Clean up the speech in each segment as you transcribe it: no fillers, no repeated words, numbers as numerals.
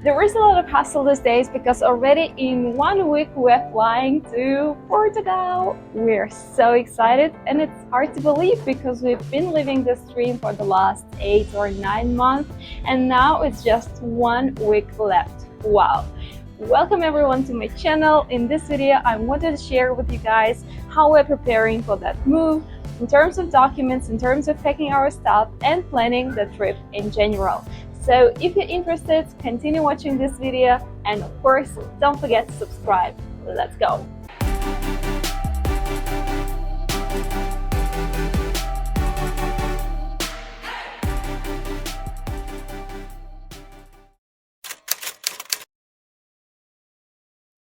There is a lot of hustle these days because already in 1 week we're flying to Portugal. We're so excited, and it's hard to believe because we've been living this dream for the last 8 or 9 months, and now it's just 1 week left. Wow. Welcome everyone to my channel. In this video I wanted to share with you guys how we're preparing for that move in terms of documents, in terms of packing our stuff and planning the trip in general. So if you're interested, continue watching this video, and of course don't forget to subscribe. Let's go.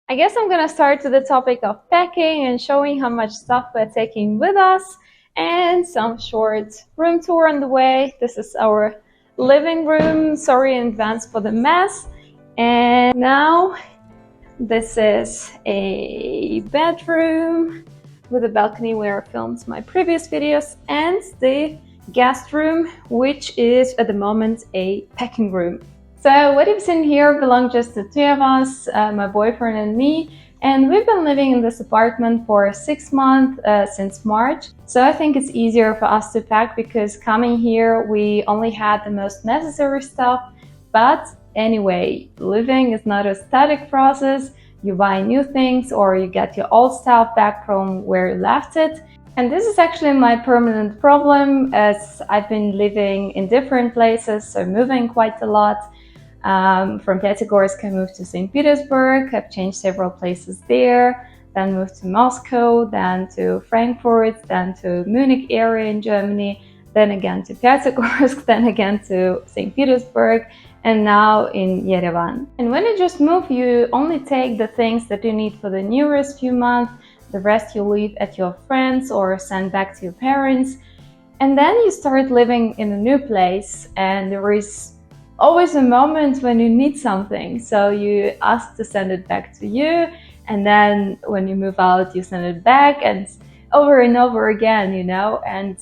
I guess I'm gonna start with the topic of packing and showing how much stuff we're taking with us, and some short room tour on the way. This is our living room. Sorry in advance for the mess. And now this is a bedroom with a balcony where I filmed my previous videos, and the guest room, which is at the moment a packing room. So what you've seen here belongs just to two of us, my boyfriend and me, and we've been living in this apartment for 6 months since March. So I think it's easier for us to pack because coming here we only had the most necessary stuff. But anyway, living is not a static process. You buy new things or you get your old stuff back from where you left it. And this is actually my permanent problem, as I've been living in different places, so moving quite a lot. From Pyatigorsk I moved to St. Petersburg. I've changed several places there, then moved to Moscow, then to Frankfurt, then to Munich area in Germany, then again to Pyatigorsk, then again to St. Petersburg, and now in Yerevan. And when you just move, you only take the things that you need for the nearest few months. The rest you leave at your friends or send back to your parents. And then you start living in a new place, and there is always a moment when you need something, so you ask to send it back to you, and then when you move out you send it back, and over again, you know. And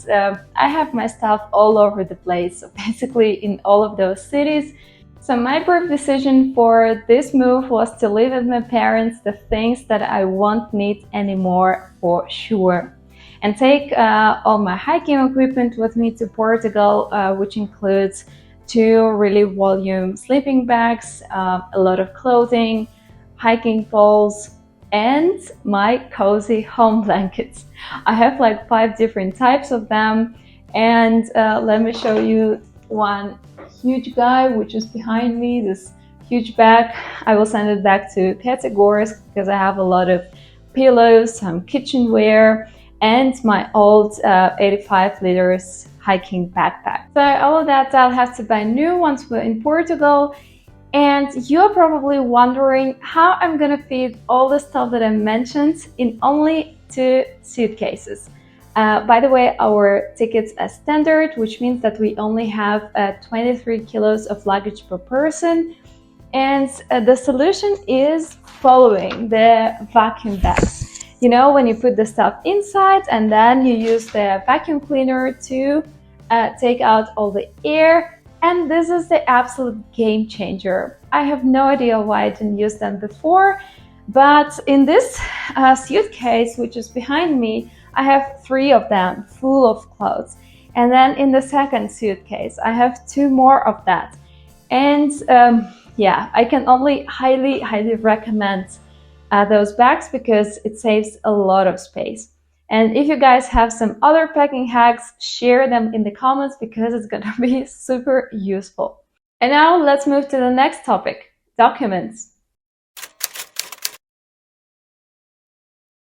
I have my stuff all over the place, so basically in all of those cities. So my brief decision for this move was to leave with my parents the things that I won't need anymore for sure, and take all my hiking equipment with me to Portugal, which includes 2 really volume sleeping bags, a lot of clothing, hiking poles, and my cozy home blankets. I have like 5 different types of them, and let me show you one huge guy which is behind me, this huge bag. I will send it back to Pyatigorsk because I have a lot of pillows, some kitchenware, and my old 85 liters hiking backpack. So all of that I'll have to buy new once we're in Portugal. And you're probably wondering how I'm gonna fit all the stuff that I mentioned in only 2 suitcases. By the way, our tickets are standard, which means that we only have 23 kilos of luggage per person. And the solution is following the vacuum bags. You know, when you put the stuff inside and then you use the vacuum cleaner to take out all the air, and this is the absolute game changer. I have no idea why I didn't use them before, but in this suitcase, which is behind me, I have 3 of them full of clothes, and then in the second suitcase I have 2 more of that. And yeah, I can only highly recommend those bags because it saves a lot of space. And if you guys have some other packing hacks, share them in the comments because it's gonna be super useful. And now let's move to the next topic, documents.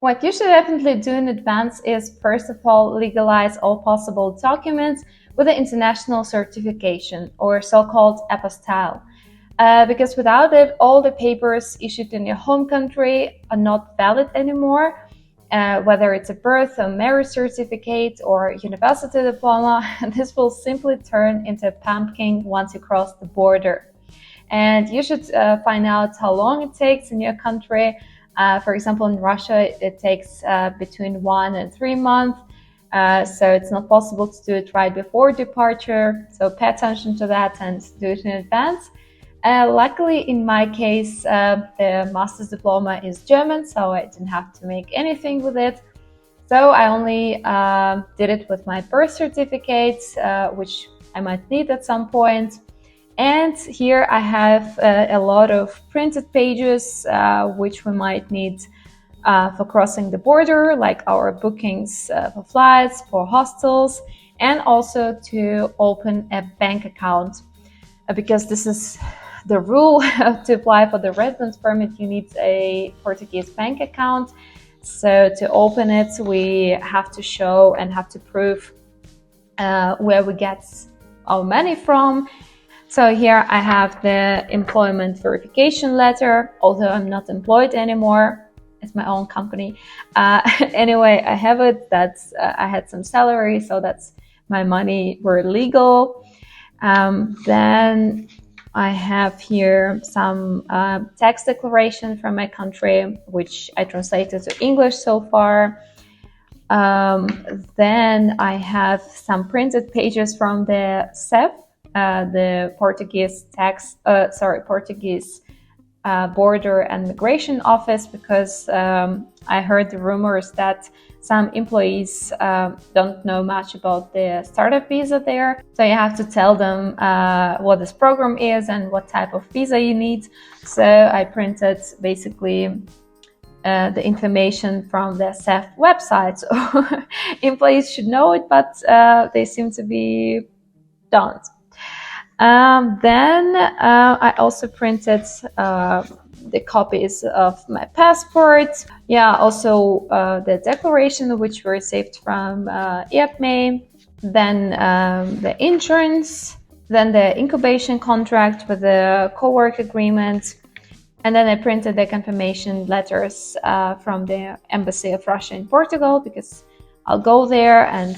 What you should definitely do in advance is, first of all, legalize all possible documents with an international certification, or so-called apostille. Because without it, all the papers issued in your home country are not valid anymore. Whether it's a birth or marriage certificate or university diploma, this will simply turn into a pumpkin once you cross the border. And you should find out how long it takes in your country. For example, in Russia, it takes between 1 and 3 months. So it's not possible to do it right before departure. So pay attention to that and do it in advance. Luckily, in my case, the master's diploma is German, so I didn't have to make anything with it. So I only did it with my birth certificate, which I might need at some point. And here I have a lot of printed pages, which we might need for crossing the border, like our bookings for flights, for hostels, and also to open a bank account. Because this is the rule to apply for the residence permit, you need a Portuguese bank account. So to open it, we have to show and have to prove where we get our money from. So here I have the employment verification letter, although I'm not employed anymore. It's my own company. Anyway, I have it. That's I had some salary, so that's my money were legal. Then I have here some tax declaration from my country, which I translated to English so far. Then I have some printed pages from the SEF, the Portuguese Portuguese Border and Migration Office, because I heard the rumors that some employees don't know much about the startup visa there. So you have to tell them what this program is and what type of visa you need. So I printed basically the information from the SEF website. So employees should know it, but they seem to be don't. Then I also printed the copies of my passport. Yeah, also the declaration which we received from IAPME. Then the insurance. Then the incubation contract with the co-work agreement. And then I printed the confirmation letters from the Embassy of Russia in Portugal, because I'll go there and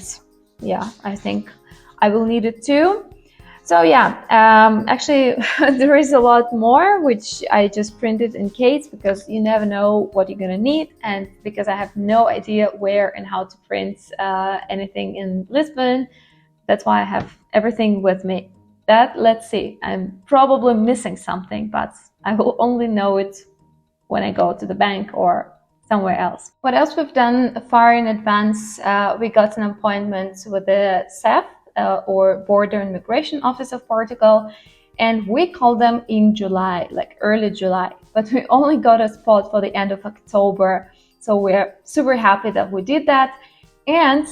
yeah, I think I will need it too. So yeah, actually there is a lot more which I just printed in case, because you never know what you're gonna need, and because I have no idea where and how to print anything in Lisbon. That's why I have everything with me. Let's see, I'm probably missing something, but I will only know it when I go to the bank or somewhere else. What else we've done far in advance, we got an appointment with the SEF, or Border and Migration Office of Portugal, and we called them in July, like early July, but we only got a spot for the end of October. So we're super happy that we did that. And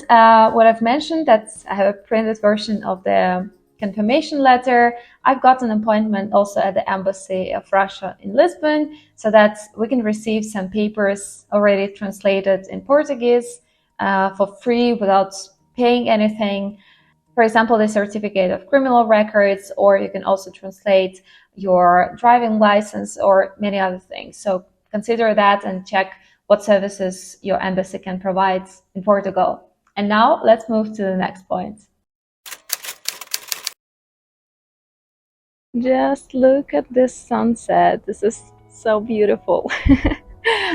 what I've mentioned, that I have a printed version of the confirmation letter. I've got an appointment also at the Embassy of Russia in Lisbon, so that we can receive some papers already translated in Portuguese for free without paying anything. For example, the certificate of criminal records, or you can also translate your driving license or many other things. So consider that and check what services your embassy can provide in Portugal. And now let's move to the next point. Just look at this sunset. This is so beautiful.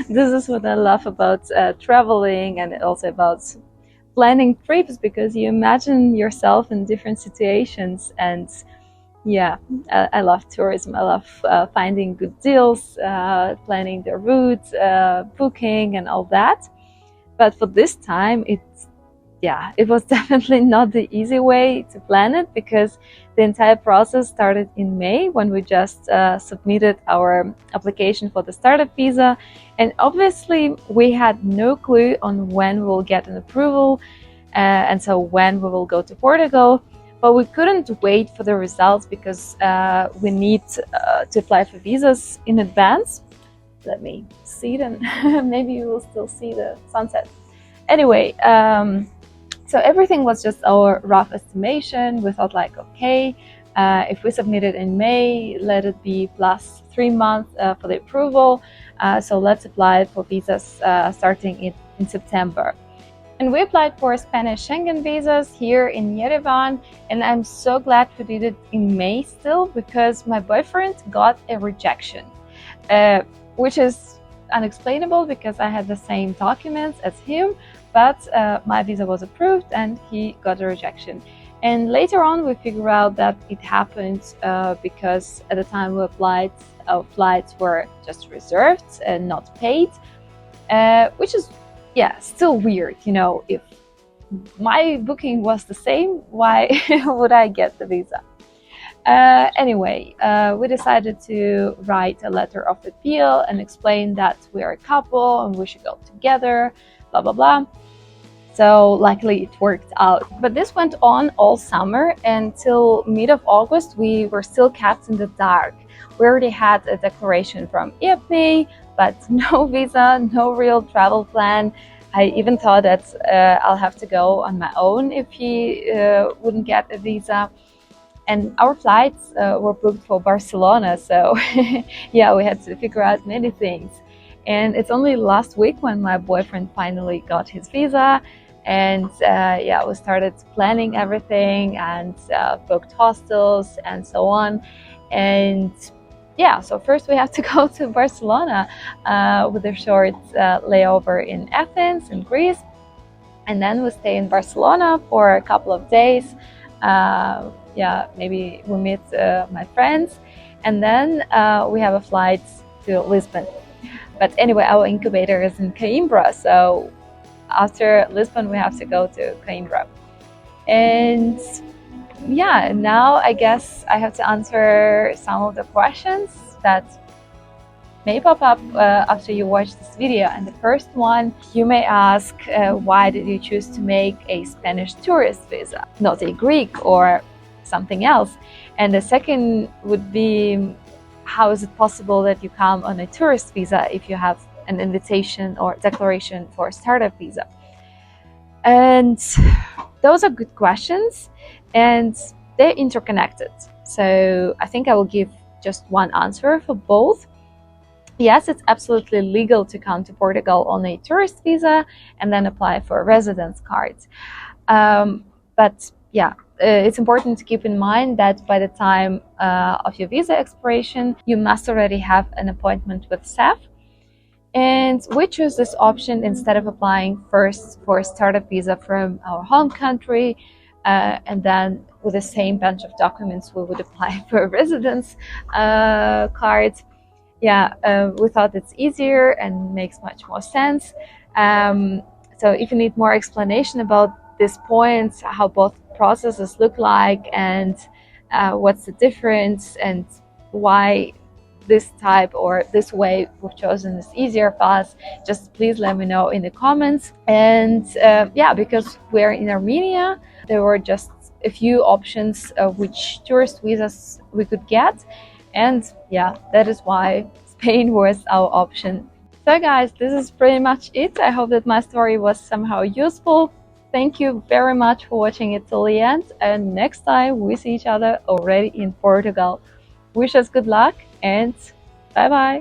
This is what I love about traveling, and also about planning trips, because you imagine yourself in different situations. And yeah, I love tourism. I love finding good deals, planning the route, booking and all that. But for this time, it was definitely not the easy way to plan it, because the entire process started in May, when we just submitted our application for the startup visa. And obviously we had no clue on when we'll get an approval, and so when we will go to Portugal. But we couldn't wait for the results, because we need to apply for visas in advance. Let me see them. Maybe you will still see the sunset. Anyway, so everything was just our rough estimation. We thought like, okay, if we submit it in May, let it be plus 3 months for the approval. So let's apply for visas starting in September. And we applied for Spanish Schengen visas here in Yerevan. And I'm so glad we did it in May still, because my boyfriend got a rejection, which is unexplainable, because I had the same documents as him. But my visa was approved and he got a rejection. And later on, we figured out that it happened because at the time flights were just reserved and not paid, which is, yeah, still weird. If my booking was the same, why would I get the visa? Anyway, we decided to write a letter of appeal and explain that we are a couple and we should go together, blah, blah, blah. So luckily it worked out. But this went on all summer until mid of August. We were still kept in the dark. We already had a declaration from IAPME, but no visa, no real travel plan. I even thought that I'll have to go on my own if he wouldn't get a visa. And our flights were booked for Barcelona, so yeah, we had to figure out many things. And it's only last week when my boyfriend finally got his visa, and yeah, we started planning everything and booked hostels and so on. And yeah, so first we have to go to Barcelona with a short layover in Athens in Greece, and then we stay in Barcelona for a couple of days. Yeah, maybe we meet my friends, and then we have a flight to Lisbon. But anyway, our incubator is in Coimbra, so after Lisbon we have to go to Coimbra. And yeah, now I guess I have to answer some of the questions that may pop up after you watch this video. And the first one, you may ask, why did you choose to make a Spanish tourist visa, not a Greek or something else? And the second would be, how is it possible that you come on a tourist visa if you have an invitation or declaration for a startup visa? And those are good questions, and they're interconnected. So I think I will give just one answer for both. Yes, it's absolutely legal to come to Portugal on a tourist visa and then apply for a residence card. But yeah, it's important to keep in mind that by the time of your visa expiration, you must already have an appointment with SEF. And we choose this option instead of applying first for a startup visa from our home country, and then with the same bunch of documents we would apply for a residence card. Yeah, we thought it's easier and makes much more sense. So if you need more explanation about this point, how both processes look like and what's the difference and why this type or this way we've chosen is easier for us, just please let me know in the comments. And yeah, because we're in Armenia, there were just a few options of which tourist visas we could get, and yeah, that is why Spain was our option. So guys, this is pretty much it. I hope that my story was somehow useful. Thank you very much for watching it till the end, and next time we see each other already in Portugal. Wish us good luck and bye bye.